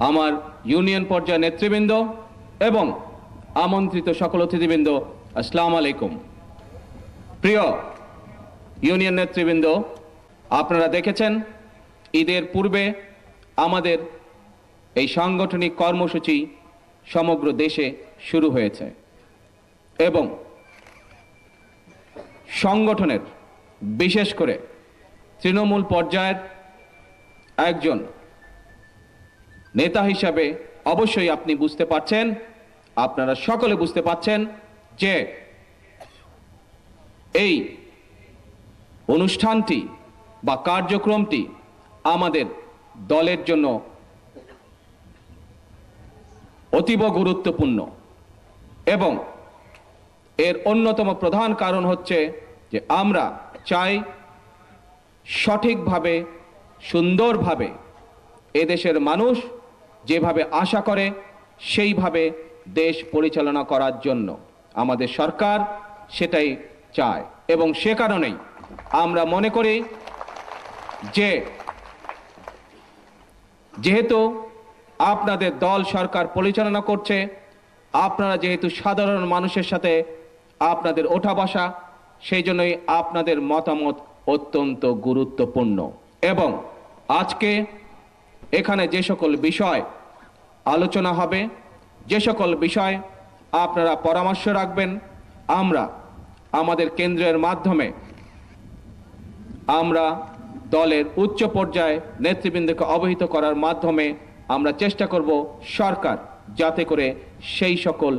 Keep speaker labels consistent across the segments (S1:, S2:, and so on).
S1: আমার ইউনিয়ন পর্যায়ের নেতৃবৃন্দ এবং আমন্ত্রিত সকল অতিথিবৃন্দ, আসসালামু আলাইকুম। প্রিয় ইউনিয়ন নেতৃবৃন্দ, আপনারা দেখেছেন ঈদের পূর্বে আমাদের এই সাংগঠনিক কর্মসূচি সমগ্র দেশে শুরু হয়েছে এবং সংগঠনের বিশেষ করে তৃণমূল পর্যায়ের একজন নেতা হিসাবে অবশ্যই আপনি বুঝতে পারছেন, আপনারা সকলে বুঝতে পারছেন যে এই অনুষ্ঠানটি বা কার্যক্রমটি আমাদের দলের জন্য অতীব গুরুত্বপূর্ণ এবং এর অন্যতম প্রধান কারণ হচ্ছে যে আমরা চাই সঠিকভাবে সুন্দরভাবে এদেশের মানুষ যেভাবে আশা করে সেইভাবে দেশ পরিচালনা করার জন্য আমাদের সরকার সেটাই চায় এবং সে কারণেই আমরা মনে করি যে যেহেতু আপনাদের দল সরকার পরিচালনা করছে, আপনারা যেহেতু সাধারণ মানুষের সাথে আপনাদের ওঠা বসা, সেই জন্যই আপনাদের মতামত অত্যন্ত গুরুত্বপূর্ণ এবং আজকে এখানে যে সকল বিষয় আলোচনা হবে, যে সকল বিষয় আপনারা পরামর্শ রাখবেন, আমরা আমাদের কেন্দ্রের মাধ্যমে আমরা দলের উচ্চ পর্যায়ে নেতৃবৃন্দকে অবহিত করার মাধ্যমে আমরা চেষ্টা করব সরকার যাতে করে সেই সকল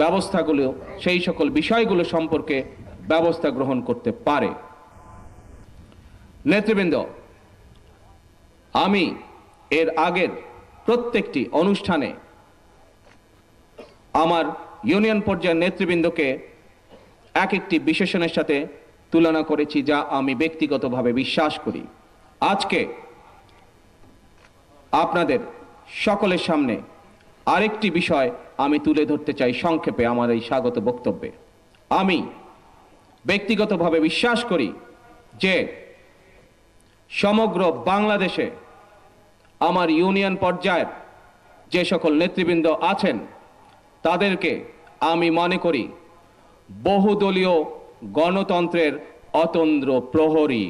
S1: ব্যবস্থাগুলো, সেই সকল বিষয়গুলো সম্পর্কে ব্যবস্থা গ্রহণ করতে পারে। নেতৃবৃন্দ, আমি এর আগের প্রত্যেকটি অনুষ্ঠানে আমার ইউনিয়ন পর্যায়ের নেতৃবৃন্দকে এক একটি বিশেষণের সাথে তুলনা করেছি, যা আমি ব্যক্তিগতভাবে বিশ্বাস করি। আজকে আপনাদের সকলের সামনে আরেকটি বিষয় আমি তুলে ধরতে চাই সংক্ষেপে আমার এই স্বাগত বক্তব্যে। আমি ব্যক্তিগতভাবে বিশ্বাস করি যে সমগ্র বাংলাদেশে আমার ইউনিয়ন পর্যায়ের যে সকল নেতৃবৃন্দ আছেন তাদেরকে আমি মনে করি বহুদলীয় গণতন্ত্রের অতন্দ্র প্রহরী।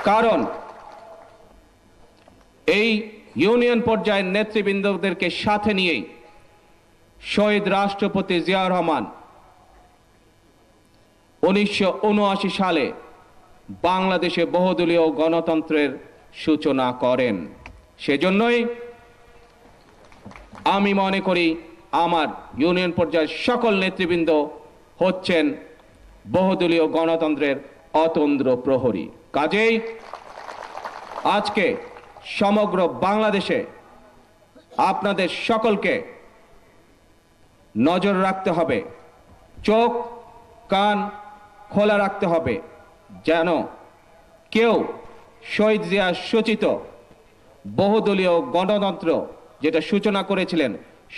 S1: কারণ এই ইউনিয়ন পর্যায়ের নেতৃবৃন্দদেরকে সাথে নিয়েই শহীদ রাষ্ট্রপতি জিয়াউর রহমান 1979 সালে বাংলাদেশে বহুদলীয় গণতন্ত্রের সূচনা করেন। সেজন্যই আমি মনে করি আমার ইউনিয়ন পর্যায়ের সকল নেতৃবৃন্দ হচ্ছেন বহুদলীয় গণতন্ত্রের অতন্দ্র প্রহরী। কাজেই আজকে সমগ্র বাংলাদেশে আপনাদের সকলকে নজর রাখতে হবে, চোখ কান খোলা রাখতে হবে, যেন কেউ শহীদ জিয়া সূচিত বহুদলীয় গণতন্ত্র যেটা সূচনা করেছিলেন,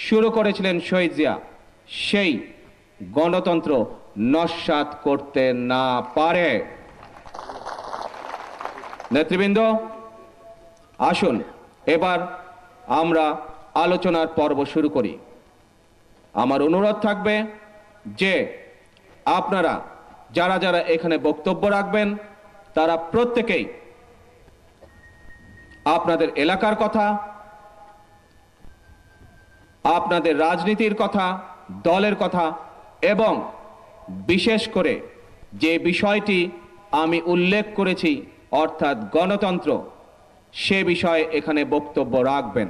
S1: শুরু করেছিলেন শহীদ জিয়া, সেই গণতন্ত্র নস্যাৎ করতে না পারে। নেতৃবৃন্দ, আসুন এবার আমরা আলোচনার পর্ব শুরু করি। আমার অনুরোধ থাকবে যে আপনারা যারা যারা এখানে বক্তব্য রাখবেন তারা প্রত্যেকেই আপনাদের এলাকার কথা, আপনাদের রাজনীতির কথা, দলের কথা এবং বিশেষ করে যে বিষয়টি আমি উল্লেখ করেছি অর্থাৎ গণতন্ত্র, সে বিষয়ে এখানে বক্তব্য রাখবেন।